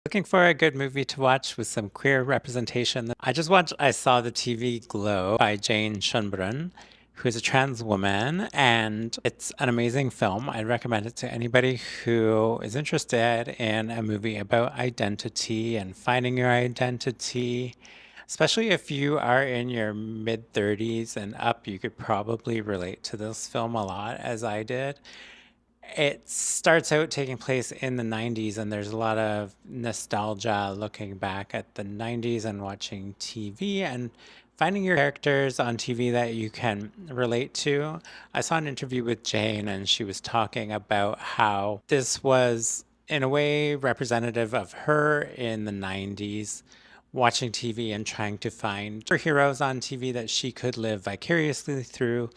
Looking for a good movie to watch with some queer representation. I saw the TV Glow by Jane Schunbrun, who is a trans woman, and it's an amazing film. I recommend it to anybody who is interested in a movie about identity and finding your identity. Especially if you are in your mid 30s and up, you could probably relate to this film a lot, as I did. It starts out taking place in the 90s, and there's a lot of nostalgia looking back at the 90s and watching TV and finding your characters on TV that you can relate to. I saw an interview with Jane, and she was talking about how this was, in a way, representative of her in the 90s, watching TV and trying to find her heroes on TV that she could live vicariously through,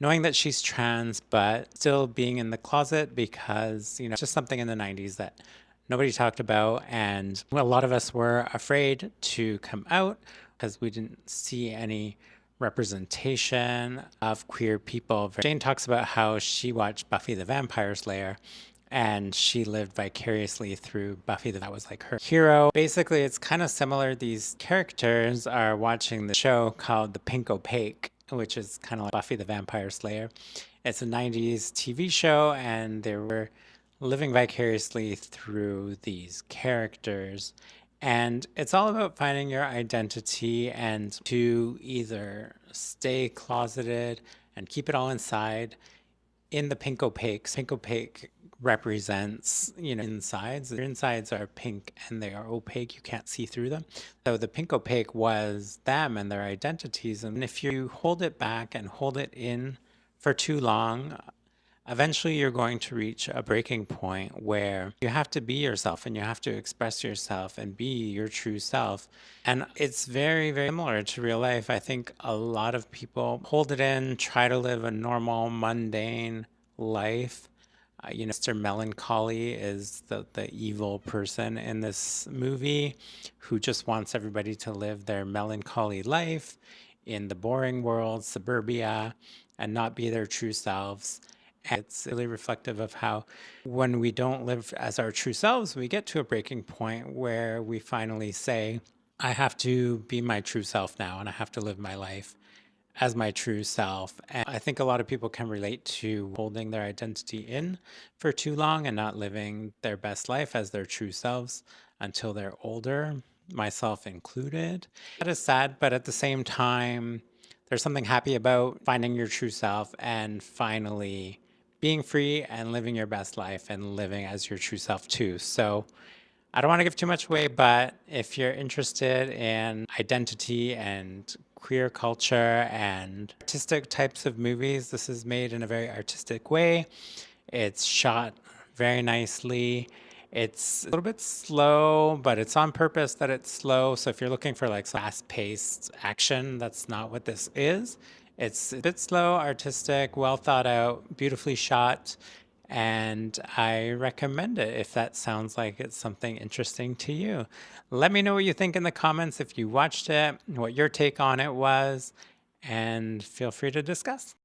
knowing that she's trans, but still being in the closet because, it's just something in the 90s that nobody talked about. And a lot of us were afraid to come out because we didn't see any representation of queer people. Jane talks about how she watched Buffy the Vampire Slayer and she lived vicariously through Buffy. That was like her hero. Basically, it's kind of similar. These characters are watching the show called The Pink Opaque, which is kind of like Buffy the Vampire Slayer. It's a 90s TV show, and they were living vicariously through these characters. And it's all about finding your identity and to either stay closeted and keep it all inside in the pink opaques. Pink opaque represents, insides. Your insides are pink and they are opaque. You can't see through them. So the pink opaque was them and their identities. And if you hold it back and hold it in for too long, eventually you're going to reach a breaking point where you have to be yourself and you have to express yourself and be your true self. And it's very, very similar to real life. I think a lot of people hold it in, try to live a normal, mundane life. Mr. Melancholy is the evil person in this movie who just wants everybody to live their melancholy life in the boring world, suburbia, and not be their true selves. And it's really reflective of how when we don't live as our true selves, we get to a breaking point where we finally say, I have to be my true self now and I have to live my life as my true self. And I think a lot of people can relate to holding their identity in for too long and not living their best life as their true selves until they're older, myself included. That is sad, but at the same time, there's something happy about finding your true self and finally being free and living your best life and living as your true self too. So I don't want to give too much away, but if you're interested in identity and queer culture and artistic types of movies, this is made in a very artistic way. It's shot very nicely. It's a little bit slow, but it's on purpose that it's slow. So if you're looking for like fast-paced action, that's not what this is. It's a bit slow, artistic, well thought out, beautifully shot, and I recommend it if that sounds like it's something interesting to you. Let me know what you think in the comments if you watched it, what your take on it was, and feel free to discuss.